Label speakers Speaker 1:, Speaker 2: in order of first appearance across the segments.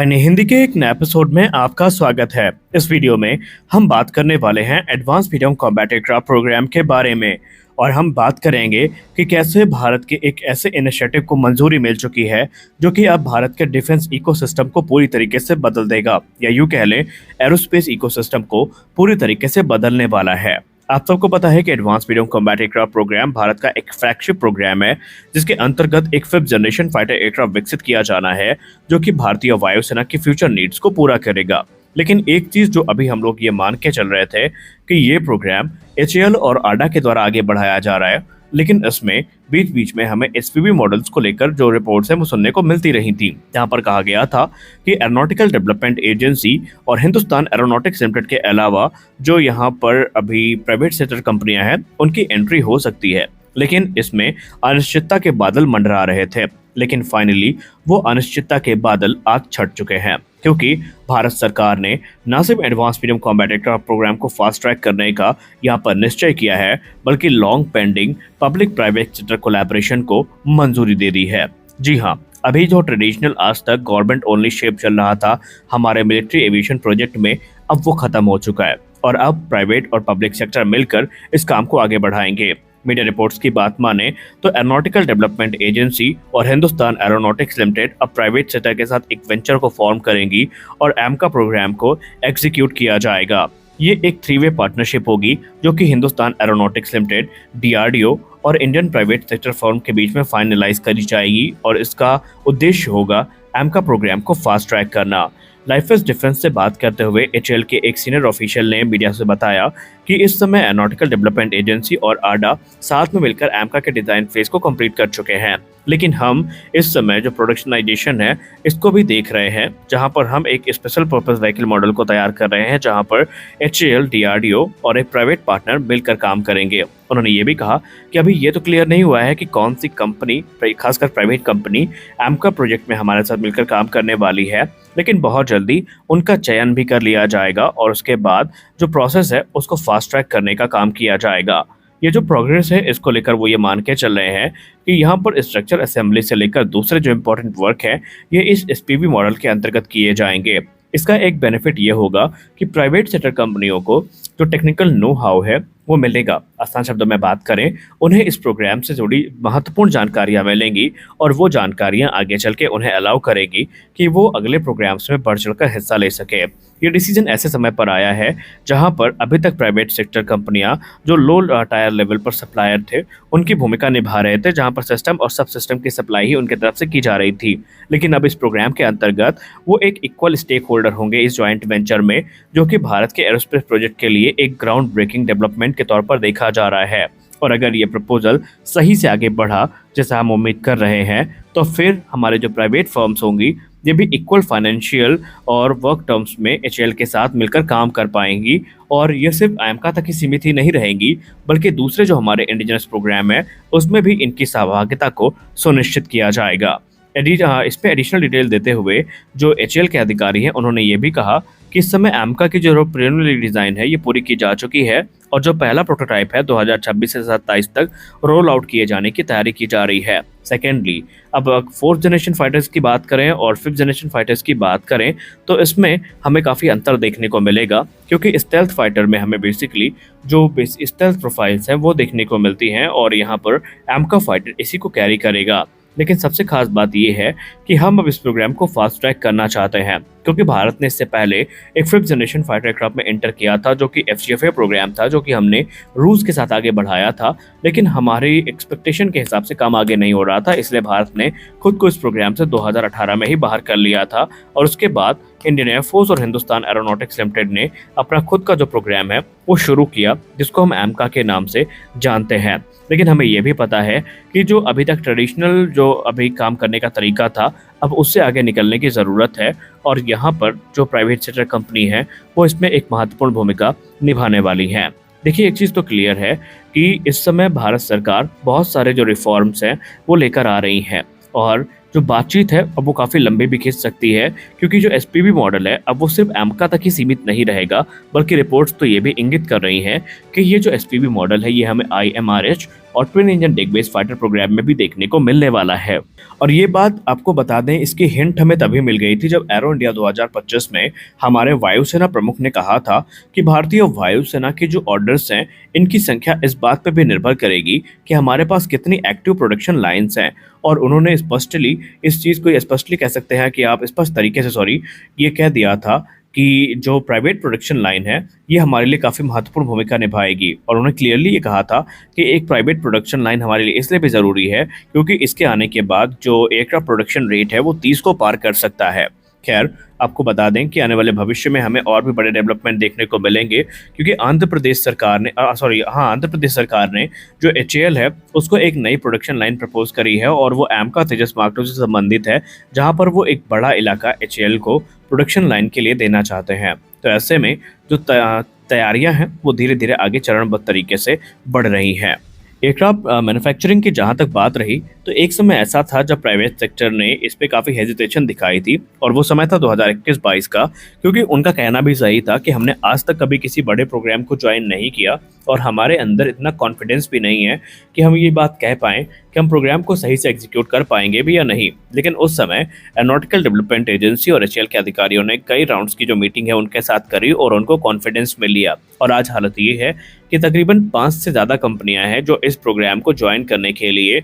Speaker 1: अन्य हिंदी के एक नए एपिसोड में आपका स्वागत है। इस वीडियो में हम बात करने वाले हैं advance medium combat aircraft programme के बारे में और हम बात करेंगे कि कैसे भारत के एक ऐसे इनिशिएटिव को मंजूरी मिल चुकी है जो कि अब भारत के डिफेंस इकोसिस्टम को पूरी तरीके से बदल देगा या यूं कह लें एरोस्पेस इकोसिस्टम को पूरी तरीके से बदलने वाला है। आप सबको पता है कि advance medium combat aircraft programme भारत का एक फ्लैगशिप प्रोग्राम है जिसके अंतर्गत एक 5th जनरेशन फाइटर एयरक्राफ्ट विकसित किया जाना है जो कि भारतीय वायुसेना की फ्यूचर नीड्स को पूरा करेगा। लेकिन एक चीज जो अभी हम लोग ये मान के चल रहे थे कि ये प्रोग्राम HAL और आडा के द्वारा आगे बढ़ाया जा रहा है, लेकिन इसमें बीच बीच में हमें SPV मॉडल्स को लेकर जो रिपोर्ट्स हैं वो सुनने को मिलती रही थी, जहां पर कहा गया था कि एरोनॉटिकल डेवलपमेंट एजेंसी और हिंदुस्तान एरोनॉटिक्स लिमिटेड के अलावा जो यहां पर अभी प्राइवेट सेक्टर कंपनियां हैं उनकी एंट्री हो सकती है। लेकिन इसमें अनिश्चितता के बादल मंडरा रहे थे, लेकिन फाइनली वो अनिश्चितता के बादल आज छट चुके हैं क्योंकि भारत सरकार ने न सिर्फ advance medium combat aircraft programme को फास्ट ट्रैक करने का यहाँ पर निश्चय किया है बल्कि long pending public private sector collaboration को मंजूरी दे दी है। जी हाँ, अभी जो ट्रेडिशनल आज तक गवर्नमेंट ओनली शेप चल रहा था हमारे मिलिट्री एविएशन प्रोजेक्ट में, अब वो खत्म हो चुका है और अब प्राइवेट और पब्लिक सेक्टर मिलकर इस काम को आगे बढ़ाएंगे। मीडिया रिपोर्ट्स की बात माने तो एरोनॉटिकल डेवलपमेंट एजेंसी और हिंदुस्तान एरोनॉटिक्स लिमिटेड अब प्राइवेट सेक्टर के साथ एक वेंचर को फॉर्म करेंगी और एमका प्रोग्राम को एग्जीक्यूट किया जाएगा। ये एक 3-वे पार्टनरशिप होगी जो कि हिंदुस्तान एरोनॉटिक्स लिमिटेड, DRDO और इंडियन प्राइवेट सेक्टर फर्म के बीच में फाइनलाइज करी जाएगी और इसका उद्देश्य होगा एमका प्रोग्राम को फास्ट ट्रैक करना। लाइफेस डिफेंस से बात करते हुए HAL के एक सीनियर ऑफिशियल ने मीडिया से बताया कि इस समय एरोनॉटिकल डेवलपमेंट एजेंसी और आडा साथ में मिलकर एमका के डिजाइन फेज को कंप्लीट कर चुके हैं, लेकिन हम इस समय जो प्रोडक्शनाइजेशन है इसको भी देख रहे हैं, जहां पर हम एक स्पेशल पर्पस व्हीकल मॉडल को तैयार कर रहे हैं जहां पर HAL, DRDO और एक प्राइवेट पार्टनर मिलकर काम करेंगे। उन्होंने ये भी कहा कि अभी ये तो क्लियर नहीं हुआ है कि कौन सी कंपनी, खासकर प्राइवेट कंपनी, एमका प्रोजेक्ट में हमारे साथ मिलकर काम करने वाली है, लेकिन बहुत जल्दी उनका चयन भी कर लिया जाएगा और उसके बाद जो प्रोसेस है उसको फास्ट ट्रैक करने का काम किया जाएगा। ये जो प्रोग्रेस है इसको लेकर वो ये मान के चल रहे हैं कि यहाँ पर स्ट्रक्चर असेंबली से लेकर दूसरे जो इम्पोर्टेंट वर्क है ये इस SPV मॉडल के अंतर्गत किए जाएंगे। इसका एक बेनिफिट ये होगा कि प्राइवेट सेक्टर कंपनियों को जो टेक्निकल नो हाउ है वो मिलेगा। आसान शब्दों में बात करें, उन्हें इस प्रोग्राम से जुड़ी महत्वपूर्ण जानकारियां मिलेंगी और वो जानकारियां आगे चल के उन्हें अलाउ करेगी कि वो अगले प्रोग्राम्स में बढ़ चढ़कर हिस्सा ले सके। ये डिसीजन ऐसे समय पर आया है जहां पर अभी तक प्राइवेट सेक्टर कंपनियां जो लो टायर लेवल पर सप्लायर थे उनकी भूमिका निभा रहे थे, जहां पर सिस्टम और सब सिस्टम की सप्लाई ही उनकी तरफ से की जा रही थी। लेकिन अब इस प्रोग्राम के अंतर्गत वो एक इक्वल स्टेक होल्डर होंगे इस ज्वाइंट वेंचर में, जो कि भारत के एरोस्पेस प्रोजेक्ट के लिए एक ग्राउंड ब्रेकिंग डेवलपमेंट के तौर पर देखा जा रहा है। और अगर ये प्रपोजल सही से आगे बढ़ा जैसा हम उम्मीद कर रहे हैं तो फिर हमारे जो प्राइवेट फर्म्स होंगी ये भी इक्वल फाइनेंशियल और वर्क टर्म्स में HAL के साथ मिलकर काम कर पाएंगी और ये सिर्फ एमका तक ही सीमित ही नहीं रहेंगी बल्कि दूसरे जो हमारे इंडिजिनस प्रोग्राम है उसमें भी इनकी सहभागिता को सुनिश्चित किया जाएगा। इस पे एडिशनल डिटेल देते हुए जो HAL के अधिकारी हैं उन्होंने ये भी कहा कि इस समय एमका की जो प्रिलिमिनरी डिज़ाइन है ये पूरी की जा चुकी है और जो पहला प्रोटोटाइप है 2026 से 27 तक रोल आउट किए जाने की तैयारी की जा रही है। सेकेंडली, अब 4th जनरेशन फाइटर्स की बात करें और 5th जनरेशन फाइटर्स की बात करें तो इसमें हमें काफ़ी अंतर देखने को मिलेगा क्योंकि स्टेल्थ फाइटर में हमें बेसिकली जो स्टेल्थ प्रोफाइल्स हैं वो देखने को मिलती हैं और यहाँ पर एमका फाइटर इसी को कैरी करेगा। लेकिन सबसे खास बात यह है कि हम अब इस प्रोग्राम को फास्ट ट्रैक करना चाहते हैं क्योंकि भारत ने इससे पहले एक 5th जनरेशन फाइटर एयरक्राफ्ट में एंटर किया था जो कि FGFA प्रोग्राम था, जो कि हमने रूस के साथ आगे बढ़ाया था, लेकिन हमारी एक्सपेक्टेशन के हिसाब से काम आगे नहीं हो रहा था, इसलिए भारत ने खुद को इस प्रोग्राम से 2018 में ही बाहर कर लिया था और उसके बाद इंडियन एयरफोर्स और हिंदुस्तान एरोनॉटिक्स लिमिटेड ने अपना खुद का जो प्रोग्राम है वो शुरू किया जिसको हम एमका के नाम से जानते हैं। लेकिन हमें ये भी पता है कि जो अभी तक ट्रेडिशनल जो अभी काम करने का तरीका था अब उससे आगे निकलने की ज़रूरत है और यहाँ पर जो प्राइवेट सेक्टर कंपनी है वो इसमें एक महत्वपूर्ण भूमिका निभाने वाली है। देखिए, एक चीज़ तो क्लियर है कि इस समय भारत सरकार बहुत सारे जो रिफॉर्म्स हैं वो लेकर आ रही हैं और जो बातचीत है अब वो काफ़ी लंबी भी खिंच सकती है क्योंकि जो SPV मॉडल है अब वो सिर्फ एमका तक ही सीमित नहीं रहेगा बल्कि रिपोर्ट्स तो ये भी इंगित कर रही हैं कि ये जो SPV मॉडल है ये हमें IMRH और ट्विन इंजन डिग बेस फाइटर प्रोग्राम में भी देखने को मिलने वाला है। और ये बात आपको बता दें, इसकी हिंट हमें तभी मिल गई थी जब एरो इंडिया 2025 में हमारे वायुसेना प्रमुख ने कहा था कि भारतीय वायुसेना के जो ऑर्डर्स हैं, इनकी संख्या इस बात पर भी निर्भर करेगी कि हमारे पास कितनी एक्टिव प्रोडक्शन लाइंस हैं। और उन्होंने स्पष्टली इस चीज़ को स्पष्टली कह सकते हैं कि आप स्पष्ट तरीके से ये कह दिया था कि जो प्राइवेट प्रोडक्शन लाइन है, ये हमारे लिए काफ़ी महत्वपूर्ण भूमिका निभाएगी। और उन्होंने क्लियरली ये कहा था कि एक प्राइवेट प्रोडक्शन लाइन हमारे लिए इसलिए भी ज़रूरी है क्योंकि इसके आने के बाद जो एयरक्राफ्ट प्रोडक्शन रेट है वो 30 को पार कर सकता है। खैर, आपको बता दें कि आने वाले भविष्य में हमें और भी बड़े डेवलपमेंट देखने को मिलेंगे क्योंकि आंध्र प्रदेश सरकार ने जो HAL है उसको एक नई प्रोडक्शन लाइन प्रपोज करी है और वो AMCA तेजस मार्क 2 से संबंधित है, जहां पर वो एक बड़ा इलाका HAL को प्रोडक्शन लाइन के लिए देना चाहते हैं। तो ऐसे में जो तैयारियां हैं वो धीरे धीरे आगे चरणबद्ध तरीके से बढ़ रही हैं। एयरक्राफ्ट मैन्युफैक्चरिंग की जहाँ तक बात रही, तो एक समय ऐसा था जब प्राइवेट सेक्टर ने इस पे काफ़ी हेजिटेशन दिखाई थी और वो समय था 2021-22 का, क्योंकि उनका कहना भी सही था कि हमने आज तक कभी किसी बड़े प्रोग्राम को ज्वाइन नहीं किया और हमारे अंदर इतना कॉन्फिडेंस भी नहीं है कि हम ये बात कह पाएँ कि हम प्रोग्राम को सही से एग्जीक्यूट कर पाएंगे भी या नहीं। लेकिन उस समय एरोनॉटिकल डेवलपमेंट एजेंसी और HAL के अधिकारियों ने कई राउंड्स की जो मीटिंग है उनके साथ करी और उनको कॉन्फिडेंस मिल लिया। और आज हालत ये है कि तकरीबन 5 से ज़्यादा कंपनियां हैं जो इस प्रोग्राम को ज्वाइन करने के लिए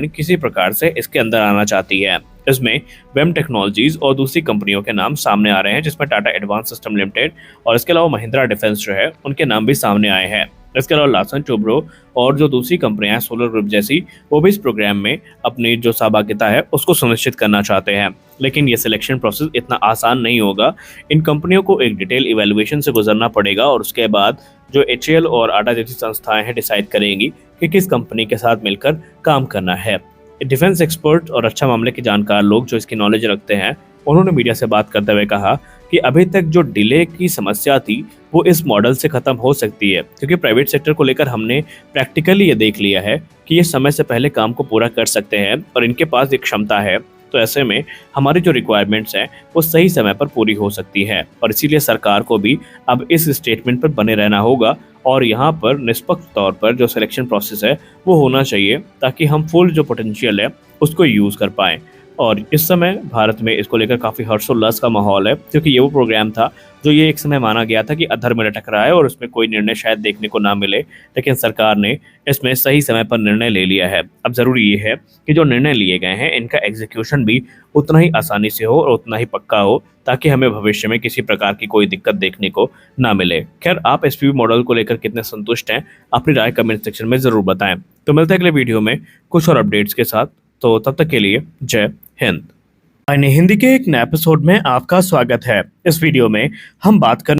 Speaker 1: किसी प्रकार से इसके अंदर आना चाहती है। इसमें वेम टेक्नोलॉजीज और दूसरी कंपनियों के नाम सामने आ रहे हैं, जिसमें टाटा एडवांस सिस्टम लिमिटेड और इसके अलावा महिंद्रा डिफेंस जो है उनके नाम भी सामने आए हैं। इसके अलावा लार्सन टोब्रो और जो दूसरी कंपनियां हैं सोलर ग्रुप जैसी, वो भी इस प्रोग्राम में अपनी जो सहभागिता है उसको सुनिश्चित करना चाहते हैं। लेकिन ये सिलेक्शन प्रोसेस इतना आसान नहीं होगा। इन कंपनियों को एक डिटेल इवैल्यूएशन से गुजरना पड़ेगा और उसके बाद जो HAL और आटा जैसी संस्थाएं हैं डिसाइड करेंगी कि किस कंपनी के साथ मिलकर काम करना है। डिफेंस एक्सपर्ट और रक्षा मामले के जानकार लोग जो इसकी नॉलेज रखते हैं, उन्होंने मीडिया से बात करते हुए कहा कि अभी तक जो डिले की समस्या थी वो इस मॉडल से खत्म हो सकती है, क्योंकि प्राइवेट सेक्टर को लेकर हमने प्रैक्टिकली ये देख लिया है कि ये समय से पहले काम को पूरा कर सकते हैं और इनके पास एक क्षमता है। तो ऐसे में हमारी जो रिक्वायरमेंट्स हैं वो सही समय पर पूरी हो सकती है और इसीलिए सरकार को भी अब इस स्टेटमेंट पर बने रहना होगा और यहाँ पर निष्पक्ष तौर पर जो सिलेक्शन प्रोसेस है वो होना चाहिए ताकि हम फुल जो पोटेंशियल है उसको यूज़ कर पाएँ। और इस समय भारत में इसको लेकर काफ़ी हर्षोल्लास का माहौल है, क्योंकि ये वो प्रोग्राम था जो ये एक समय माना गया था कि अधर में लटक रहा है और उसमें कोई निर्णय शायद देखने को ना मिले, लेकिन सरकार ने इसमें सही समय पर निर्णय ले लिया है। अब ज़रूरी ये है कि जो निर्णय लिए गए हैं इनका एग्जीक्यूशन भी उतना ही आसानी से हो और उतना ही पक्का हो ताकि हमें भविष्य में किसी प्रकार की कोई दिक्कत देखने को ना मिले। खैर, आप SPV मॉडल को लेकर कितने संतुष्ट हैं, अपनी राय कमेंट सेक्शन में ज़रूर बताएं। तो मिलते हैं अगले वीडियो में कुछ और अपडेट्स के साथ। तो तब तक के लिए जय हिंद। हिंदी के एक नए एपिसोड में आपका स्वागत है। इस वीडियो में हम बात कर